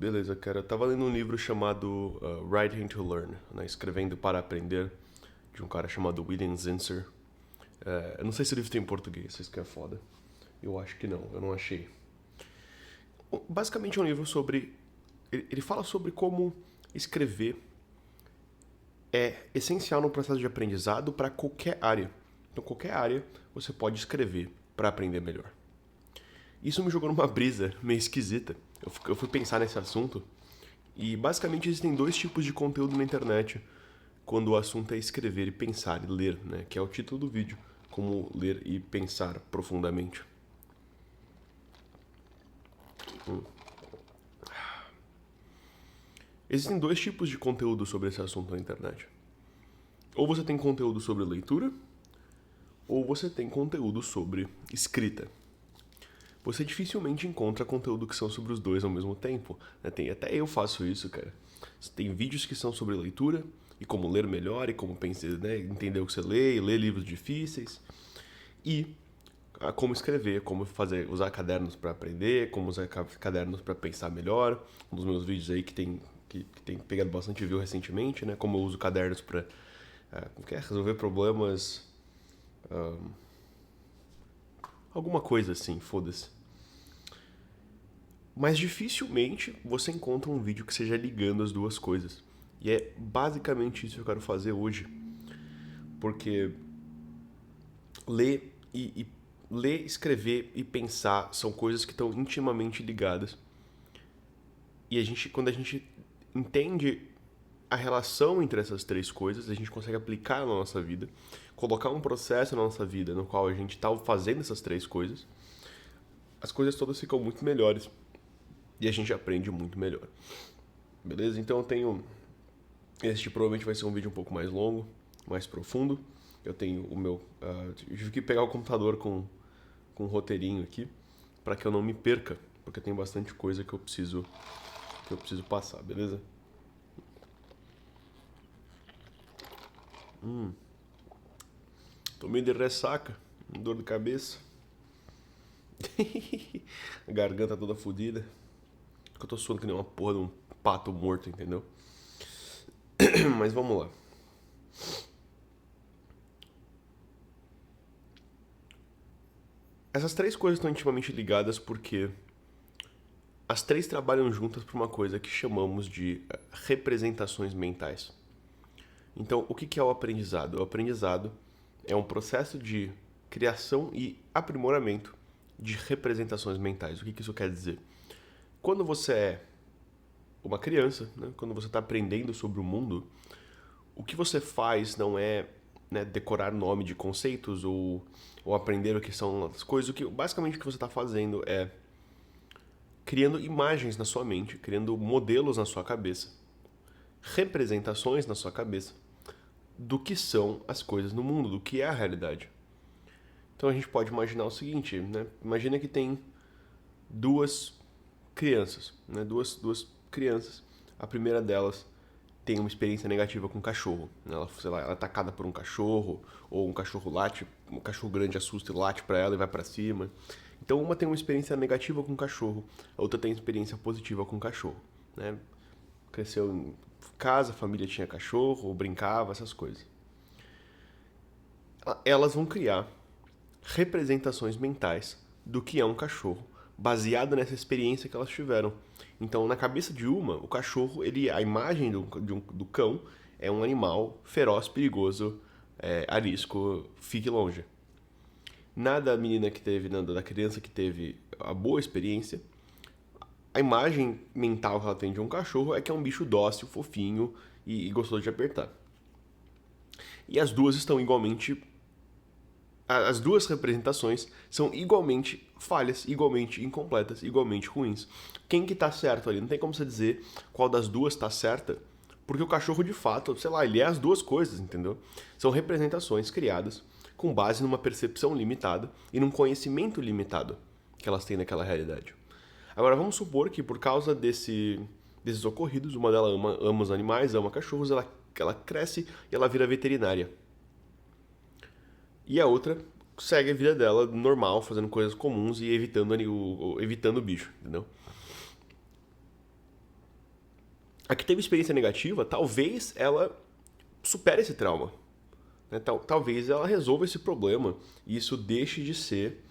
Beleza, cara. Eu tava lendo um livro chamado Writing to Learn, né? Escrevendo para Aprender, de um cara chamado William Zinsser. Eu não sei se o livro tem em português, isso que é foda. Eu acho que não, eu não achei. Basicamente é um livro sobre... Ele fala sobre como escrever é essencial no processo de aprendizado para qualquer área. Então, qualquer área você pode escrever para aprender melhor. Isso me jogou numa brisa meio esquisita. Eu fui pensar nesse assunto e basicamente existem dois tipos de conteúdo na internet quando o assunto é escrever e pensar e ler, né? Que é o título do vídeo, como ler e pensar profundamente. Existem dois tipos de conteúdo sobre esse assunto na internet. Ou você tem conteúdo sobre leitura, ou você tem conteúdo sobre escrita. Você dificilmente encontra conteúdo que são sobre os dois ao mesmo tempo, né? Até eu faço isso, cara. Tem vídeos que são sobre leitura e como ler melhor e como pensar, né? Entender o que você lê, ler livros difíceis. E como escrever, como usar cadernos para aprender, como usar cadernos para pensar melhor. Um dos meus vídeos aí que tem pegado bastante view recentemente, né? Como eu uso cadernos para resolver problemas, alguma coisa assim, foda-se. Mas dificilmente você encontra um vídeo que seja ligando as duas coisas. E é basicamente isso que eu quero fazer hoje. Porque ler, escrever e pensar são coisas que estão intimamente ligadas. E quando a gente entende a relação entre essas três coisas, a gente consegue aplicar na nossa vida, colocar um processo na nossa vida no qual a gente está fazendo essas três coisas, as coisas todas ficam muito melhores. E a gente aprende muito melhor. Beleza? Então eu tenho... Este provavelmente vai ser um vídeo um pouco mais longo, mais profundo. Eu tenho o meu... eu tive que pegar o computador com um roteirinho aqui, para que eu não me perca, porque tem bastante coisa que eu preciso passar, beleza? Tô meio de ressaca, dor de cabeça. A garganta toda fodida. Eu tô suando que nem uma porra de um pato morto, entendeu? Mas vamos lá. Essas três coisas estão intimamente ligadas porque as três trabalham juntas para uma coisa que chamamos de representações mentais. Então, o que é o aprendizado? O aprendizado é um processo de criação e aprimoramento de representações mentais. O que isso quer dizer? Quando você é uma criança, né, quando você está aprendendo sobre o mundo, o que você faz não é, né, decorar nome de conceitos ou aprender o que são as coisas. Basicamente o que você está fazendo é criando imagens na sua mente, criando modelos na sua cabeça, representações na sua cabeça do que são as coisas no mundo, do que é a realidade. Então a gente pode imaginar o seguinte, né? Imagina que tem duas crianças, né? Duas crianças. A primeira delas tem uma experiência negativa com um cachorro. Ela, sei lá, ela é atacada por um cachorro, ou um cachorro late, um cachorro grande assusta e late pra ela e vai pra cima. Então uma tem uma experiência negativa com o cachorro, a outra tem experiência positiva com o cachorro, né? Cresceu em casa, a família tinha cachorro, ou brincava, essas coisas. Elas vão criar representações mentais do que é um cachorro, baseado nessa experiência que elas tiveram. Então, na cabeça de uma, o cachorro, a imagem do cão é um animal feroz, perigoso, arisco, fique longe. Da menina que teve, da criança que teve a boa experiência, a imagem mental que ela tem de um cachorro é que é um bicho dócil, fofinho e gostoso de apertar. E as duas estão igualmente... As duas representações são igualmente falhas, igualmente incompletas, igualmente ruins. Quem que tá certo ali? Não tem como você dizer qual das duas tá certa, porque o cachorro de fato, sei lá, ele é as duas coisas, entendeu? São representações criadas com base numa percepção limitada e num conhecimento limitado que elas têm naquela realidade. Agora, vamos supor que por causa desses ocorridos, uma delas ama os animais, ama cachorros, ela cresce e ela vira veterinária. E a outra segue a vida dela normal, fazendo coisas comuns e evitando o bicho, entendeu? A que teve experiência negativa, talvez ela supere esse trauma. Né? Talvez ela resolva esse problema e isso deixe de ser...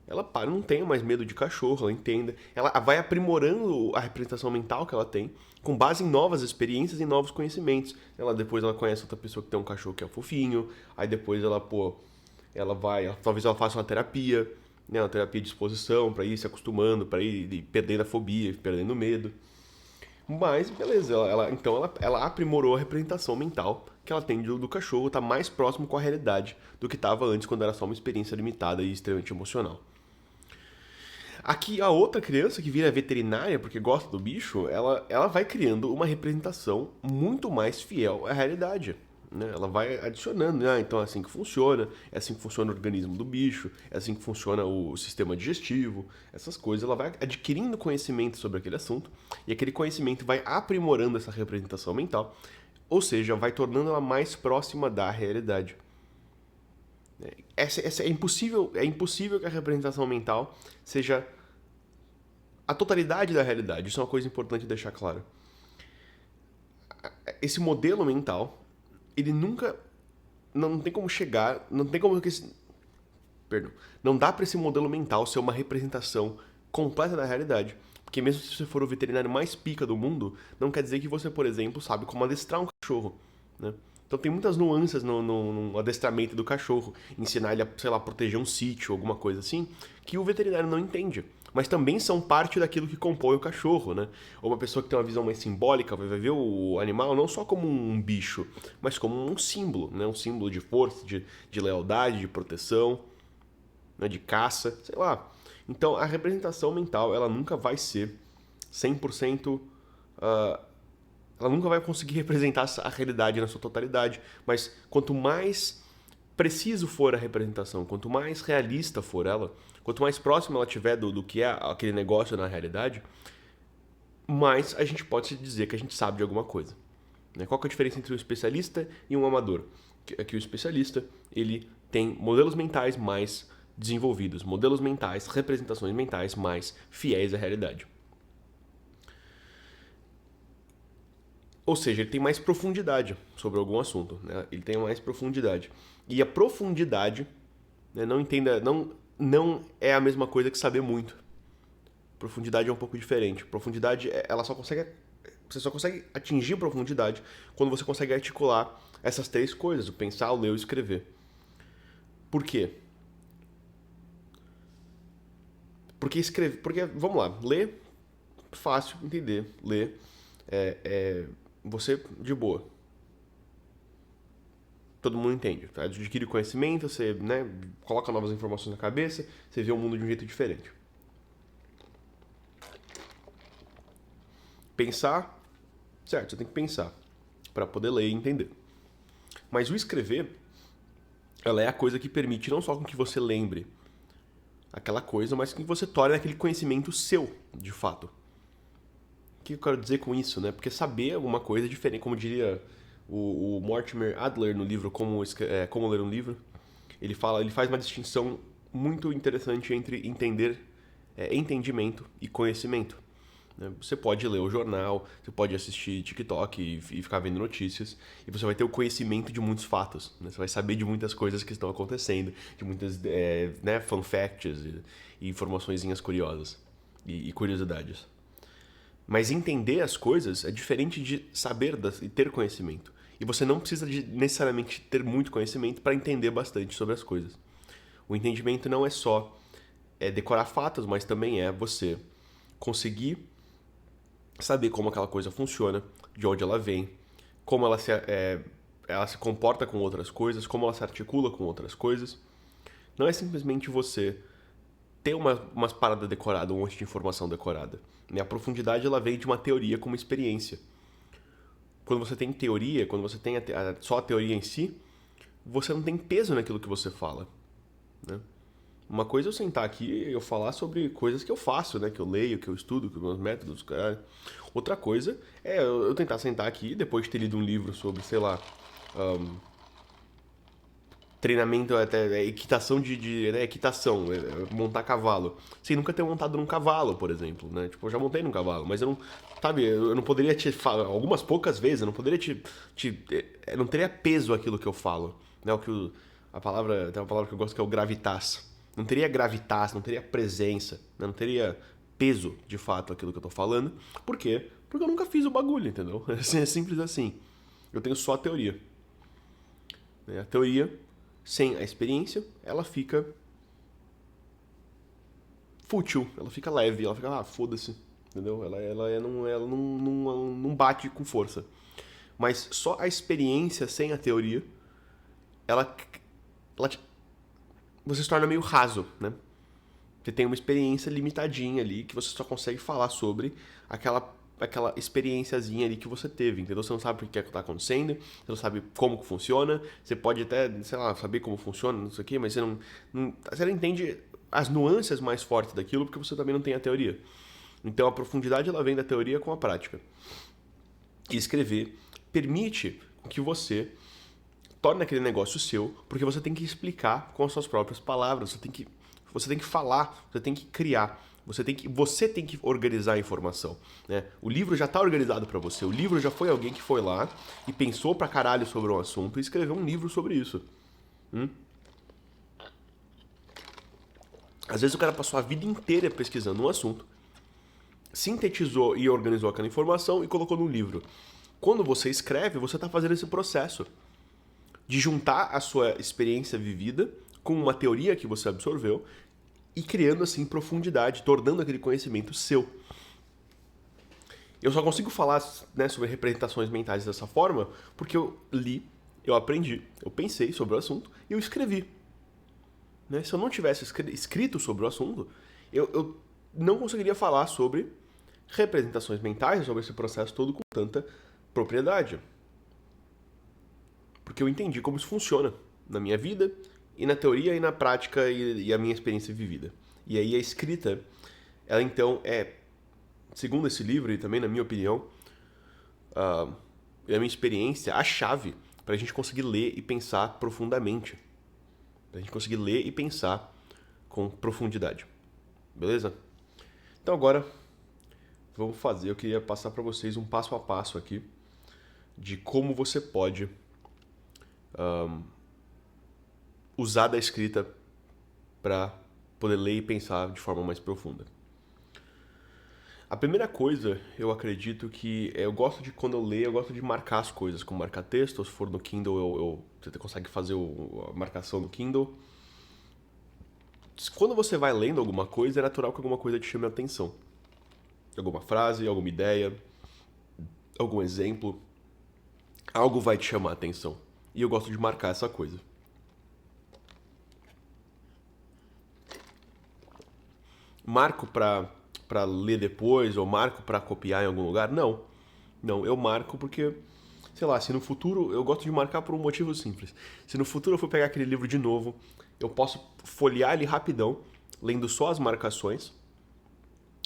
ela não tenha mais medo de cachorro, ela entenda. Ela vai aprimorando a representação mental que ela tem, com base em novas experiências e novos conhecimentos. Depois ela conhece outra pessoa que tem um cachorro que é fofinho, aí depois talvez ela faça uma terapia, né, uma terapia de exposição, para ir se acostumando, para ir perdendo a fobia, perdendo o medo. Mas, beleza, ela aprimorou a representação mental que ela tem do cachorro, tá mais próximo com a realidade do que estava antes, quando era só uma experiência limitada e extremamente emocional. Aqui, a outra criança que vira veterinária porque gosta do bicho, ela vai criando uma representação muito mais fiel à realidade. Né? Ela vai adicionando, então é assim que funciona, é assim que funciona o organismo do bicho, é assim que funciona o sistema digestivo, essas coisas. Ela vai adquirindo conhecimento sobre aquele assunto e aquele conhecimento vai aprimorando essa representação mental, ou seja, vai tornando ela mais próxima da realidade. É impossível que a representação mental seja a totalidade da realidade. Isso é uma coisa importante deixar claro. Esse modelo mental, ele nunca... Não tem como chegar... Não dá para esse modelo mental ser uma representação completa da realidade. Porque mesmo se você for o veterinário mais pica do mundo, não quer dizer que você, por exemplo, sabe como adestrar um cachorro, né? Então tem muitas nuances no adestramento do cachorro, ensinar ele a, sei lá, proteger um sítio, alguma coisa assim, que o veterinário não entende. Mas também são parte daquilo que compõe o cachorro, né? Ou uma pessoa que tem uma visão mais simbólica vai ver o animal não só como um bicho, mas como um símbolo, né? Um símbolo de força, de lealdade, de proteção, né? De caça, sei lá. Então a representação mental, ela nunca vai ser 100%... ela nunca vai conseguir representar a realidade na sua totalidade, mas quanto mais preciso for a representação, quanto mais realista for ela, quanto mais próxima ela tiver do que é aquele negócio na realidade, mais a gente pode se dizer que a gente sabe de alguma coisa. Qual que é a diferença entre um especialista e um amador? Que o especialista, ele tem modelos mentais mais desenvolvidos, modelos mentais, representações mentais mais fiéis à realidade. Ou seja, ele tem mais profundidade sobre algum assunto, né? Ele tem mais profundidade. E a profundidade, né, não é a mesma coisa que saber muito. Profundidade é um pouco diferente. Profundidade, você só consegue atingir profundidade quando você consegue articular essas três coisas, o pensar, o ler e o escrever. Por quê? Porque, vamos lá, ler, fácil entender, ler, você de boa. Todo mundo entende. Tá? Adquire conhecimento, você, né, coloca novas informações na cabeça, você vê o mundo de um jeito diferente. Pensar, certo, você tem que pensar para poder ler e entender. Mas o escrever, ela é a coisa que permite não só com que você lembre aquela coisa, mas que você torne aquele conhecimento seu, de fato. O que eu quero dizer com isso, né? Porque saber alguma coisa é diferente, como diria o Mortimer Adler no livro Como Ler um Livro, ele faz uma distinção muito interessante entre entendimento e conhecimento. Você pode ler o jornal, você pode assistir TikTok e ficar vendo notícias, e você vai ter o conhecimento de muitos fatos, né? Você vai saber de muitas coisas que estão acontecendo, de muitas fun facts e informaçõezinhas curiosas e curiosidades. Mas entender as coisas é diferente de saber e ter conhecimento. E você não precisa necessariamente ter muito conhecimento para entender bastante sobre as coisas. O entendimento não é só decorar fatos, mas também é você conseguir saber como aquela coisa funciona, de onde ela vem, como ela se comporta com outras coisas, como ela se articula com outras coisas. Não é simplesmente você ter umas paradas decoradas, um monte de informação decorada. A profundidade, ela vem de uma teoria com uma experiência. Quando você tem teoria, quando você tem só a teoria em si, você não tem peso naquilo que você fala, né? Uma coisa é eu sentar aqui e eu falar sobre coisas que eu faço, né? Que eu leio, que eu estudo, que meus métodos, cara. Outra coisa é eu tentar sentar aqui, depois de ter lido um livro sobre, sei lá, treinamento, até equitação né, equitação, montar cavalo. Sem nunca ter montado num cavalo, por exemplo, né? Tipo, eu já montei num cavalo, mas eu não, sabe, eu não poderia te falar, algumas poucas vezes, eu não poderia não teria peso aquilo que eu falo, né? Tem uma palavra que eu gosto que é o gravitas. Não teria gravitas, não teria presença, né? Não teria peso, de fato, aquilo que eu tô falando. Por quê? Porque eu nunca fiz o bagulho, entendeu? É simples assim. Eu tenho só a teoria. A teoria, sem a experiência, ela fica fútil, ela fica leve, ela fica, foda-se, entendeu? Ela não bate com força. Mas só a experiência sem a teoria, ela você se torna meio raso, né? Você tem uma experiência limitadinha ali que você só consegue falar sobre aquela experiênciazinha ali que você teve, entendeu? Você não sabe o que é que tá acontecendo, você não sabe como que funciona, você pode até, sei lá, saber como funciona, não sei o quê, mas você não entende as nuances mais fortes daquilo porque você também não tem a teoria. Então a profundidade ela vem da teoria com a prática. E escrever permite que você torne aquele negócio seu, porque você tem que explicar com as suas próprias palavras, você tem que falar, você tem que criar. Você tem que organizar a informação, né? O livro já está organizado para você. O livro já foi alguém que foi lá e pensou pra caralho sobre um assunto e escreveu um livro sobre isso. Às vezes o cara passou a vida inteira pesquisando um assunto, sintetizou e organizou aquela informação e colocou num livro. Quando você escreve, você está fazendo esse processo de juntar a sua experiência vivida com uma teoria que você absorveu e criando assim profundidade, tornando aquele conhecimento seu. Eu só consigo falar, né, sobre representações mentais dessa forma porque eu li, eu aprendi, eu pensei sobre o assunto e eu escrevi. Né? Se eu não tivesse escrito sobre o assunto, eu não conseguiria falar sobre representações mentais, sobre esse processo todo com tanta propriedade. Porque eu entendi como isso funciona na minha vida, e na teoria, e na prática, e a minha experiência vivida. E aí a escrita, ela então segundo esse livro, e também na minha opinião, e a minha experiência, a chave para a gente conseguir ler e pensar profundamente. Para a gente conseguir ler e pensar com profundidade. Beleza? Então agora, eu queria passar para vocês um passo a passo aqui de como você pode usar da escrita para poder ler e pensar de forma mais profunda. A primeira coisa, eu acredito que eu gosto de, quando eu leio, eu gosto de marcar as coisas, como marcar texto, ou se for no Kindle, você consegue fazer a marcação no Kindle. Quando você vai lendo alguma coisa, é natural que alguma coisa te chame a atenção. Alguma frase, alguma ideia, algum exemplo, algo vai te chamar a atenção. E eu gosto de marcar essa coisa. Marco pra ler depois, ou marco pra copiar em algum lugar? Não. Não, eu marco porque, sei lá, se no futuro, eu gosto de marcar por um motivo simples. Se no futuro eu for pegar aquele livro de novo, eu posso folhear ele rapidão, lendo só as marcações,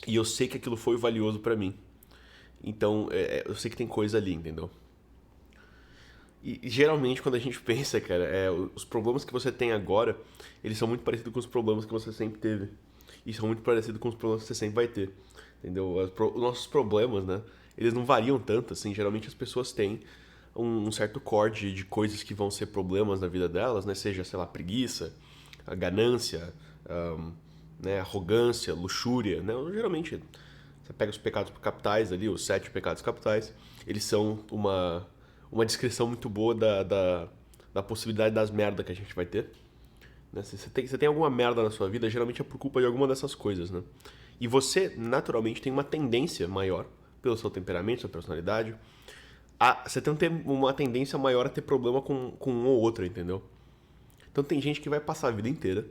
e eu sei que aquilo foi valioso pra mim. Então, eu sei que tem coisa ali, entendeu? E geralmente quando a gente pensa, cara, os problemas que você tem agora, eles são muito parecidos com os problemas que você sempre teve. E são muito parecidos com os problemas que você sempre vai ter. Entendeu? Os nossos problemas, né? Eles não variam tanto, assim. Geralmente as pessoas têm um certo core de coisas que vão ser problemas na vida delas, né? Seja, sei lá, preguiça, a ganância, né? Arrogância, luxúria, né? Geralmente, você pega os pecados capitais ali, os 7 pecados capitais, eles são uma descrição muito boa da possibilidade das merdas que a gente vai ter. Né? Você tem alguma merda na sua vida, geralmente é por culpa de alguma dessas coisas, né? E você, naturalmente, tem uma tendência maior, pelo seu temperamento, sua personalidade, você tem uma tendência maior a ter problema com um ou outro, entendeu? Então tem gente que vai passar a vida inteira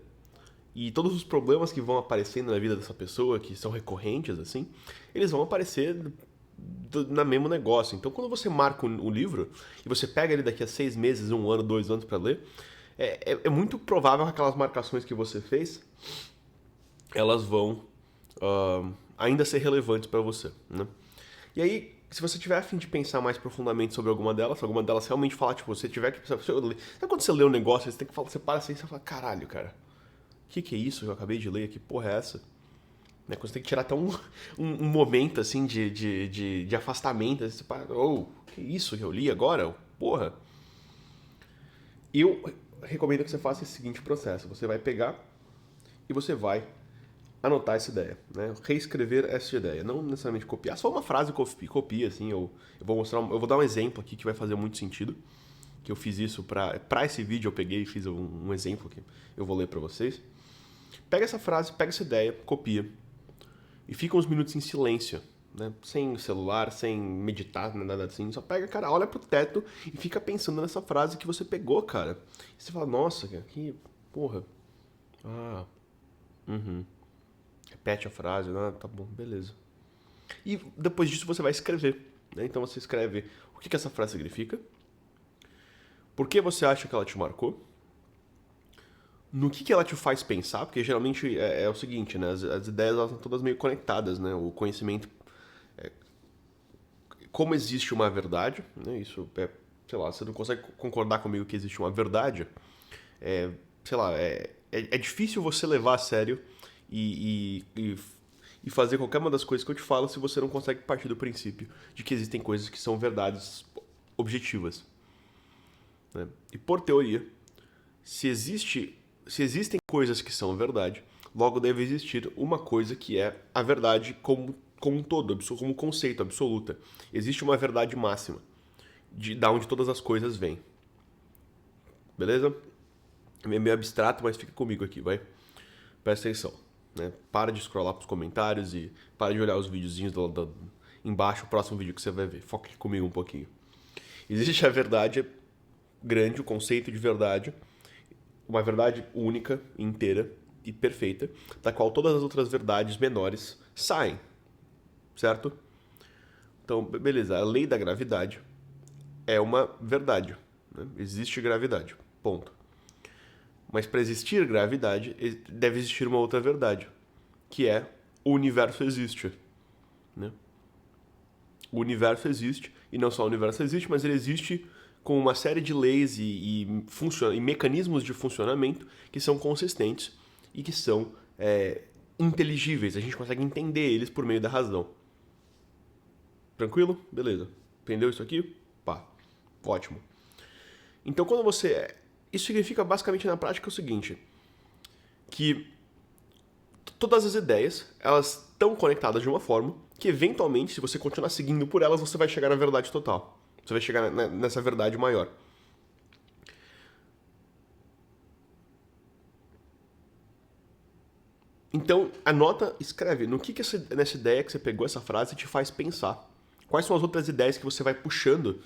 e todos os problemas que vão aparecendo na vida dessa pessoa, que são recorrentes, assim, eles vão aparecer no mesmo negócio. Então quando você marca um livro e você pega ele daqui a 6 meses, 1 ano, 2 anos pra ler, é muito provável que aquelas marcações que você fez, elas vão ainda ser relevantes para você, né? E aí, se você tiver a fim de pensar mais profundamente sobre alguma delas, se alguma delas realmente falar, tipo, você tiver que... Sabe quando você lê um negócio, você tem que falar, você para assim e você fala, caralho, cara, o que é isso que eu acabei de ler? Que porra é essa? Né? Quando você tem que tirar até um momento, assim, de afastamento, assim, você para, que isso que eu li agora? Porra! Eu recomendo que você faça esse seguinte processo. Você vai pegar e você vai anotar essa ideia, né? Reescrever essa ideia, não necessariamente copiar, só uma frase copia assim, eu vou mostrar, eu vou dar um exemplo aqui que vai fazer muito sentido, que eu fiz isso para esse vídeo, eu peguei e fiz um exemplo que eu vou ler para vocês. Pega essa frase, pega essa ideia, copia e fica uns minutos em silêncio, né? Sem celular, sem meditar, nada assim, só pega, cara, olha pro teto e fica pensando nessa frase que você pegou, cara. E você fala, nossa, que porra. Ah, repete a frase, né? Tá bom, beleza. E depois disso você vai escrever, né? Então você escreve o que essa frase significa, por que você acha que ela te marcou, no que ela te faz pensar, porque geralmente é o seguinte, né? As ideias elas estão todas meio conectadas, né? O conhecimento, como existe uma verdade, né? Isso sei lá, você não consegue concordar comigo que existe uma verdade, sei lá, é difícil você levar a sério e fazer qualquer uma das coisas que eu te falo se você não consegue partir do princípio de que existem coisas que são verdades objetivas, né? E por teoria, se existem coisas que são verdade, logo deve existir uma coisa que é a verdade como um todo, como conceito, absoluta. Existe uma verdade máxima, da onde todas as coisas vêm. Beleza? É meio abstrato, mas fica comigo aqui, vai? Presta atenção, né? Para de scrollar pros comentários e para de olhar os videozinhos embaixo, o próximo vídeo que você vai ver. Foca aqui comigo um pouquinho. Existe a verdade grande, o conceito de verdade, uma verdade única, inteira e perfeita, da qual todas as outras verdades menores saem, certo? Então, beleza, a lei da gravidade é uma verdade, né? Existe gravidade, ponto. Mas para existir gravidade, deve existir uma outra verdade, que é o universo existe, né? O universo existe, e não só o universo existe, mas ele existe com uma série de leis e mecanismos de funcionamento que são consistentes e que são inteligíveis. A gente consegue entender eles por meio da razão. Tranquilo? Beleza. Entendeu isso aqui? Pá. Ótimo. Então, quando você... Isso significa basicamente na prática o seguinte, que todas as ideias, elas estão conectadas de uma forma que, eventualmente, se você continuar seguindo por elas, você vai chegar na verdade total. Você vai chegar nessa verdade maior. Então, anota, escreve no que nessa ideia que você pegou essa frase te faz pensar. Quais são as outras ideias que você vai puxando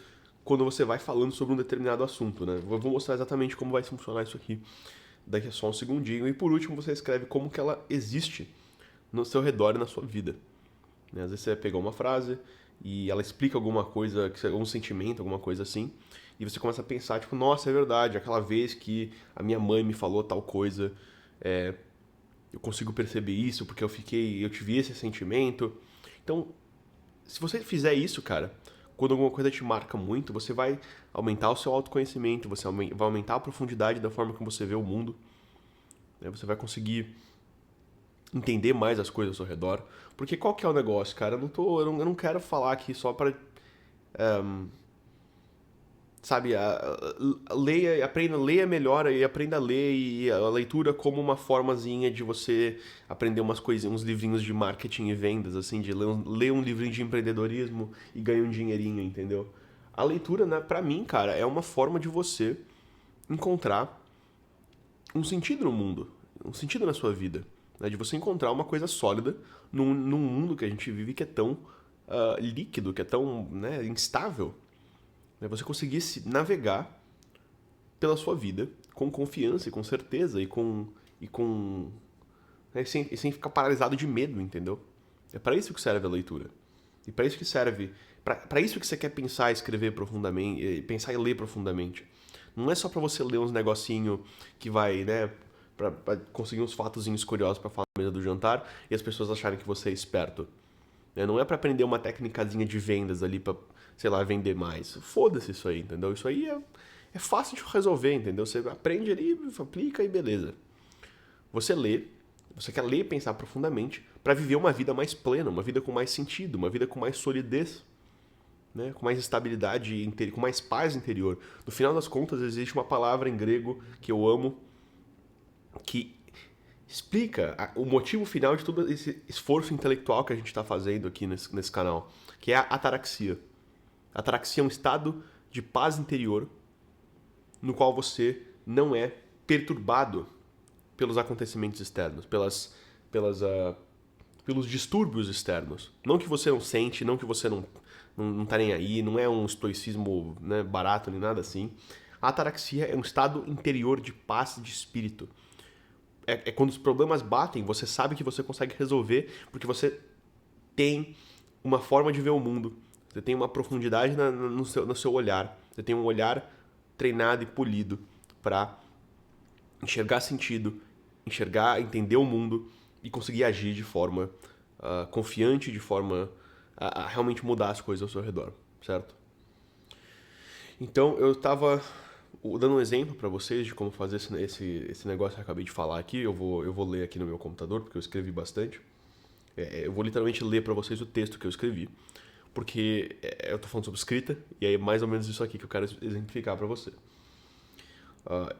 quando você vai falando sobre um determinado assunto, né? Eu vou mostrar exatamente como vai funcionar isso aqui daqui a só um segundinho. E por último, você escreve como que ela existe no seu redor e na sua vida. Às vezes você vai pegar uma frase e ela explica alguma coisa, algum sentimento, alguma coisa assim, e você começa a pensar, tipo, nossa, é verdade, aquela vez que a minha mãe me falou tal coisa, eu consigo perceber isso porque eu tive esse sentimento. Então, se você fizer isso, cara, quando alguma coisa te marca muito, você vai aumentar o seu autoconhecimento, você vai aumentar a profundidade da forma como você vê o mundo, né? Você vai conseguir entender mais as coisas ao seu redor. Porque qual que é o negócio, cara? Eu não quero falar aqui só pra... sabe, leia melhor e aprenda a ler, e a leitura como uma formazinha de você aprender umas coisinhas, uns livrinhos de marketing e vendas, assim, de ler um livrinho de empreendedorismo e ganhar um dinheirinho, entendeu? A leitura, né, pra mim, cara, é uma forma de você encontrar um sentido no mundo, um sentido na sua vida, né, de você encontrar uma coisa sólida num mundo que a gente vive que é tão líquido, que é tão, né, instável. Você conseguir se navegar pela sua vida com confiança e com certeza sem ficar paralisado de medo, entendeu? É para isso que serve a leitura. E para isso que serve, para isso que você quer pensar e escrever profundamente, pensar e ler profundamente. Não é só para você ler uns negocinho que vai, né, para conseguir uns fatozinhos curiosos para falar na mesa do jantar e as pessoas acharem que você é esperto. né? Não é pra aprender uma técnicazinha de vendas ali pra, sei lá, vender mais. Foda-se isso aí, entendeu? Isso aí é fácil de resolver, entendeu? Você aprende ali, aplica e beleza. Você lê, você quer ler e pensar profundamente pra viver uma vida mais plena, uma vida com mais sentido, uma vida com mais solidez, né? Com mais estabilidade, com mais paz interior. No final das contas, existe uma palavra em grego que eu amo, que explica o motivo final de todo esse esforço intelectual que a gente está fazendo aqui nesse canal, que é a ataraxia. A ataraxia é um estado de paz interior no qual você não é perturbado pelos acontecimentos externos, pelos distúrbios externos. Não que você não sente, não que você não tá nem aí, não é um estoicismo, né, barato nem nada assim. A ataraxia é um estado interior de paz de espírito. É quando os problemas batem, você sabe que você consegue resolver porque você tem uma forma de ver o mundo. Você tem uma profundidade no seu olhar. Você tem um olhar treinado e polido para enxergar sentido, entender o mundo e conseguir agir de forma confiante, de forma a realmente mudar as coisas ao seu redor, certo? Então eu estava dando um exemplo para vocês de como fazer esse negócio que eu acabei de falar aqui. Eu vou ler aqui no meu computador, porque eu escrevi bastante. Eu vou literalmente ler para vocês o texto que eu escrevi, porque eu tô falando sobre escrita, e é mais ou menos isso aqui que eu quero exemplificar para você.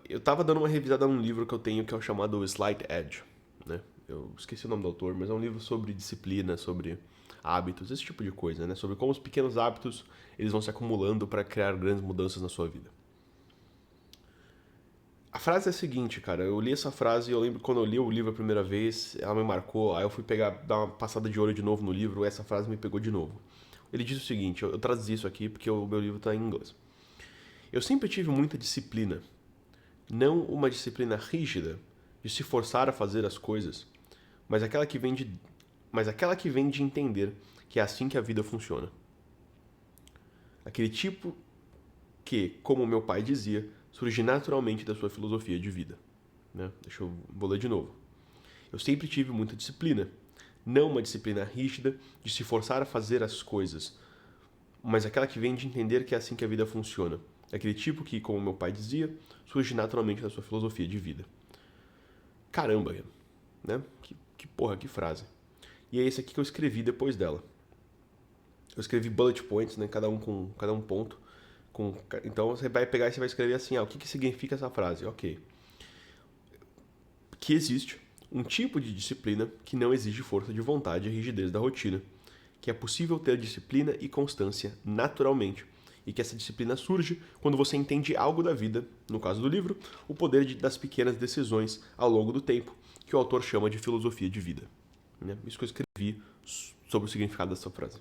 Eu tava dando uma revisada num livro que eu tenho que é o chamado Slight Edge, né? Eu esqueci o nome do autor, mas é um livro sobre disciplina, sobre hábitos, esse tipo de coisa, né? Sobre como os pequenos hábitos eles vão se acumulando para criar grandes mudanças na sua vida. A frase é a seguinte, cara, eu li essa frase e eu lembro quando eu li o livro a primeira vez, ela me marcou, aí eu fui dar uma passada de olho de novo no livro, essa frase me pegou de novo. Ele diz o seguinte, eu traduzi isso aqui porque o meu livro está em inglês. Eu sempre tive muita disciplina, não uma disciplina rígida de se forçar a fazer as coisas, mas aquela que vem de entender que é assim que a vida funciona. Aquele tipo que, como meu pai dizia, surge naturalmente da sua filosofia de vida. Né? Vou ler de novo. Eu sempre tive muita disciplina, não uma disciplina rígida de se forçar a fazer as coisas, mas aquela que vem de entender que é assim que a vida funciona. Aquele tipo que, como meu pai dizia, surge naturalmente da sua filosofia de vida. Caramba, né? Que frase. E é esse aqui que eu escrevi depois dela. Eu escrevi bullet points, né? Cada um ponto. Então você vai pegar e você vai escrever assim, o que significa essa frase? Ok. Que existe um tipo de disciplina que não exige força de vontade e rigidez da rotina. Que é possível ter disciplina e constância naturalmente. E que essa disciplina surge quando você entende algo da vida, no caso do livro, o poder das pequenas decisões ao longo do tempo, que o autor chama de filosofia de vida. Isso que eu escrevi sobre o significado dessa frase.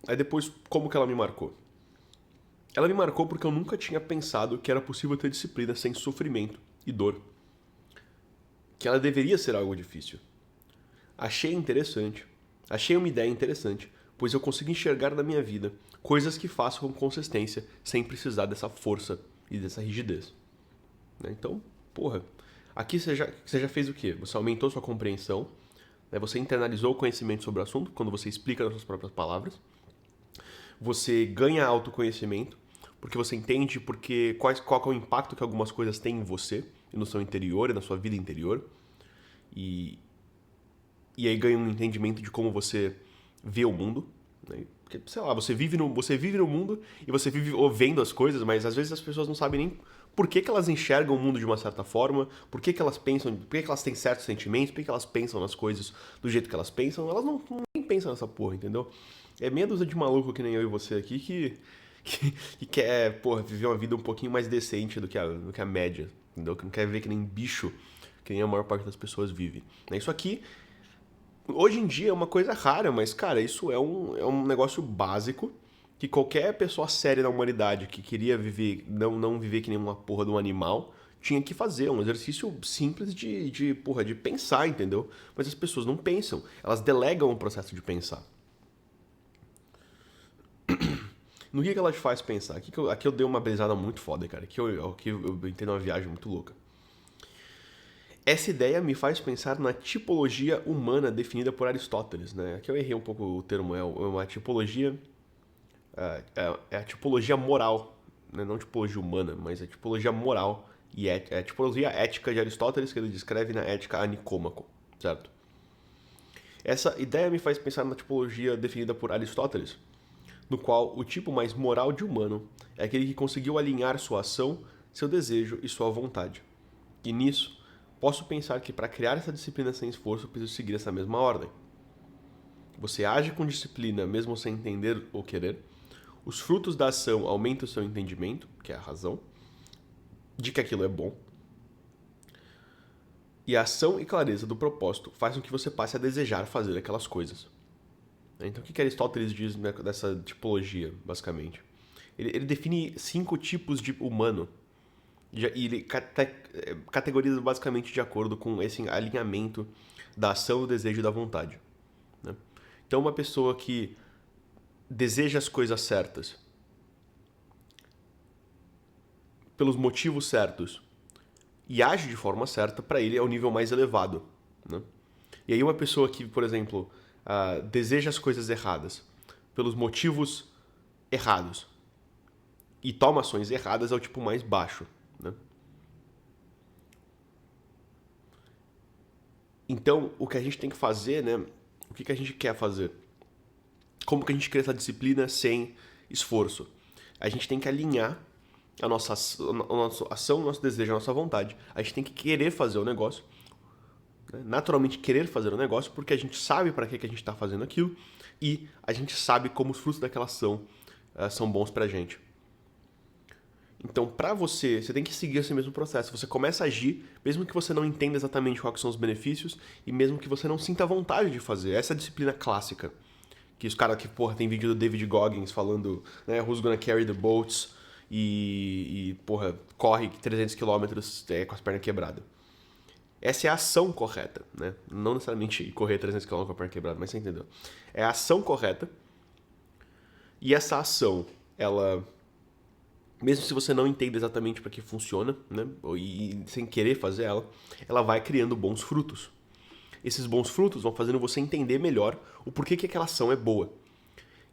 Aí depois, como que ela me marcou? Ela me marcou porque eu nunca tinha pensado que era possível ter disciplina sem sofrimento e dor. Que ela deveria ser algo difícil. Achei uma ideia interessante, pois eu consigo enxergar na minha vida coisas que faço com consistência sem precisar dessa força e dessa rigidez. Então, aqui você já fez o quê? Você aumentou sua compreensão, você internalizou o conhecimento sobre o assunto quando você explica nas suas próprias palavras. Você ganha autoconhecimento, porque você entende qual é o impacto que algumas coisas têm em você, e no seu interior, e na sua vida interior. E aí ganha um entendimento de como você vê o mundo. Né? Porque, sei lá, você vive no mundo e você vive vendo as coisas, mas às vezes as pessoas não sabem nem por que elas enxergam o mundo de uma certa forma, por que elas pensam, por que elas têm certos sentimentos, por que elas pensam nas coisas do jeito que elas pensam. Elas não nem pensam nessa porra, entendeu? É meia dúzia de maluco que nem eu e você aqui que quer, viver uma vida um pouquinho mais decente do que a média, entendeu? Que não quer viver que nem bicho, que nem a maior parte das pessoas vive. Isso aqui, hoje em dia, é uma coisa rara, mas, cara, isso é um negócio básico que qualquer pessoa séria na humanidade que queria viver, não viver que nem uma porra de um animal, tinha que fazer. Um exercício simples de pensar, entendeu? Mas as pessoas não pensam, elas delegam o processo de pensar. No que ela te faz pensar? Aqui eu dei uma brisada muito foda, cara. Aqui eu entrei numa viagem muito louca. Essa ideia me faz pensar na tipologia humana definida por Aristóteles, né? Aqui eu errei um pouco o termo, é uma tipologia, é a tipologia moral, né? Não tipologia humana, mas a tipologia moral e é a tipologia ética de Aristóteles que ele descreve na Ética a Nicômaco, certo? Essa ideia me faz pensar na tipologia definida por Aristóteles, no qual o tipo mais moral de humano é aquele que conseguiu alinhar sua ação, seu desejo e sua vontade. E nisso, posso pensar que para criar essa disciplina sem esforço, eu preciso seguir essa mesma ordem. Você age com disciplina mesmo sem entender ou querer. Os frutos da ação aumentam o seu entendimento, que é a razão, de que aquilo é bom. E a ação e clareza do propósito faz com que você passe a desejar fazer aquelas coisas. Então, o que Aristóteles diz dessa tipologia, basicamente? Ele define 5 tipos de humano. E ele categoriza basicamente de acordo com esse alinhamento da ação, do desejo e da vontade. Né? Então, uma pessoa que deseja as coisas certas pelos motivos certos e age de forma certa, para ele é o nível mais elevado. Né? E aí uma pessoa que, por exemplo, deseja as coisas erradas pelos motivos errados e toma ações erradas é o tipo mais baixo. Né? Então, o que a gente tem que fazer, né? O que a gente quer fazer? Como que a gente cria essa disciplina sem esforço? A gente tem que alinhar a nossa ação, o nosso desejo, a nossa vontade. A gente tem que querer fazer o negócio, né? Naturalmente querer fazer o negócio, porque a gente sabe para que a gente está fazendo aquilo e a gente sabe como os frutos daquela ação são bons pra gente. Então, pra você tem que seguir esse mesmo processo. Você começa a agir, mesmo que você não entenda exatamente quais são os benefícios e mesmo que você não sinta vontade de fazer. Essa é a disciplina clássica. Que os caras que, porra, tem vídeo do David Goggins falando, né, who's gonna carry the boats porra, corre 300 km com as pernas quebradas. Essa é a ação correta, né? Não necessariamente correr 300 km com a perna quebrada, mas você entendeu. É a ação correta. E essa ação, ela, mesmo se você não entende exatamente para que funciona, né, e sem querer fazer ela vai criando bons frutos. Esses bons frutos vão fazendo você entender melhor o porquê que aquela ação é boa.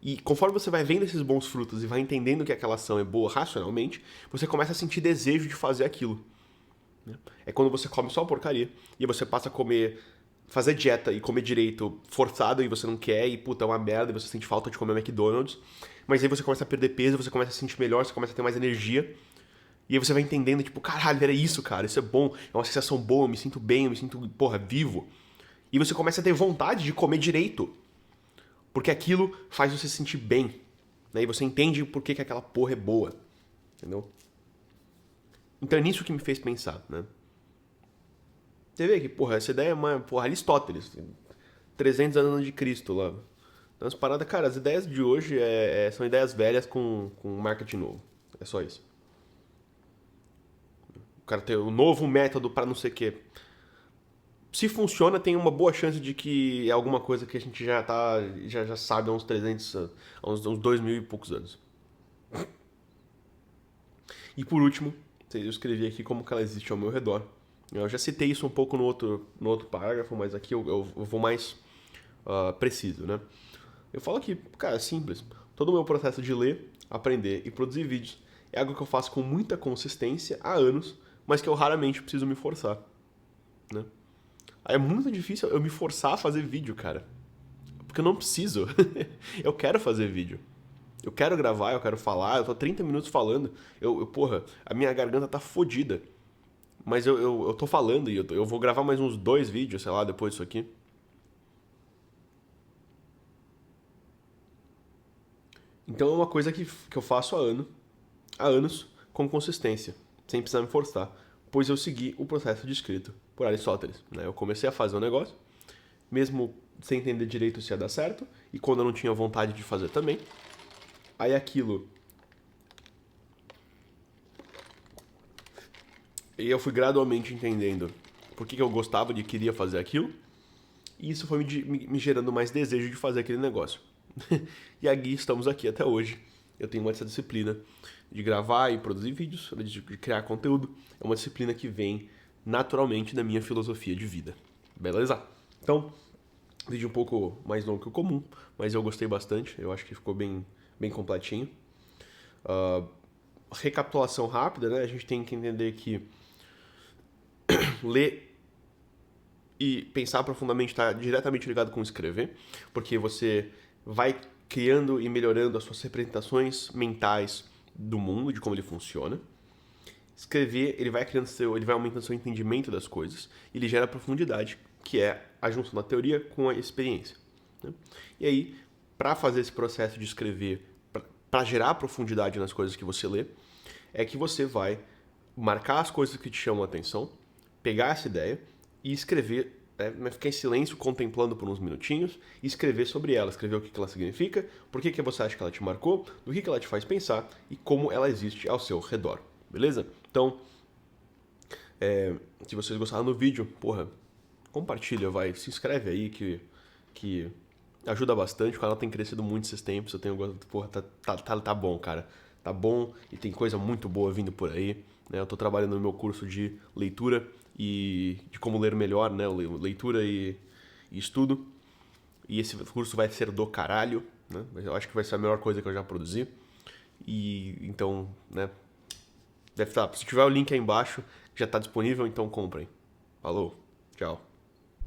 E conforme você vai vendo esses bons frutos e vai entendendo que aquela ação é boa racionalmente, você começa a sentir desejo de fazer aquilo. É quando você come só porcaria e você passa a comer, fazer dieta e comer direito forçado e você não quer e puta, é uma merda e você sente falta de comer McDonald's. Mas aí você começa a perder peso, você começa a se sentir melhor, você começa a ter mais energia. E aí você vai entendendo, tipo, caralho, era isso, cara, isso é bom, é uma sensação boa, eu me sinto bem, eu me sinto, porra, vivo. E você começa a ter vontade de comer direito. Porque aquilo faz você se sentir bem. Né? E você entende por que aquela porra é boa. Entendeu? Então é nisso que me fez pensar, né? Você vê que, porra, essa ideia é uma... Porra, Aristóteles. 300 anos de Cristo lá. Então as paradas... Cara, as ideias de hoje são ideias velhas com marketing novo. É só isso. O cara tem o novo método pra não sei o quê. Se funciona, tem uma boa chance de que é alguma coisa que a gente já sabe há uns 300, há uns 2000 e poucos anos. E por último, eu escrevi aqui como que ela existe ao meu redor. Eu já citei isso um pouco no outro parágrafo, mas aqui eu vou mais preciso, né? Eu falo que, cara, é simples. Todo o meu processo de ler, aprender e produzir vídeos é algo que eu faço com muita consistência há anos, mas que eu raramente preciso me forçar, né? Aí é muito difícil eu me forçar a fazer vídeo, cara. Porque eu não preciso. Eu quero fazer vídeo. Eu quero gravar, eu quero falar, eu tô 30 minutos falando. Porra, a minha garganta tá fodida. Mas eu tô falando e eu vou gravar mais uns 2 vídeos, sei lá, depois disso aqui. Então é uma coisa que eu faço há anos, com consistência, sem precisar me forçar. Pois eu segui o processo descrito por Aristóteles. Né? Eu comecei a fazer um negócio, mesmo sem entender direito se ia dar certo, e quando eu não tinha vontade de fazer também. Aí aquilo... E eu fui gradualmente entendendo por que eu gostava de queria fazer aquilo, e isso foi me gerando mais desejo de fazer aquele negócio. E aqui estamos aqui até hoje. Eu tenho essa disciplina de gravar e produzir vídeos, de criar conteúdo. É uma disciplina que vem naturalmente da minha filosofia de vida. Beleza? Então, vídeo um pouco mais longo que o comum, mas eu gostei bastante, eu acho que ficou bem completinho. Recapitulação rápida, né? A gente tem que entender que ler e pensar profundamente está diretamente ligado com escrever, porque você vai criando e melhorando as suas representações mentais do mundo, de como ele funciona. Escrever, ele vai aumentando seu entendimento das coisas, e ele gera profundidade, que é a junção da teoria com a experiência, né? E aí, para fazer esse processo de escrever, para gerar profundidade nas coisas que você lê, é que você vai marcar as coisas que te chamam a atenção, pegar essa ideia e escrever, ficar em silêncio contemplando por uns minutinhos e escrever sobre ela, escrever o que ela significa, por que você acha que ela te marcou, do que ela te faz pensar e como ela existe ao seu redor, beleza? Então, se vocês gostaram do vídeo, porra, compartilha, se inscreve aí que ajuda bastante. O canal tem crescido muito esses tempos, eu tenho gostado, porra, tá bom, cara. Tá bom e tem coisa muito boa vindo por aí, né? Eu tô trabalhando no meu curso de leitura e de como ler melhor, né? Leitura e estudo. E esse curso vai ser do caralho, né? Eu acho que vai ser a melhor coisa que eu já produzi. E então, né? Deve estar. Se tiver o link aí embaixo, já tá disponível, então comprem. Falou, tchau.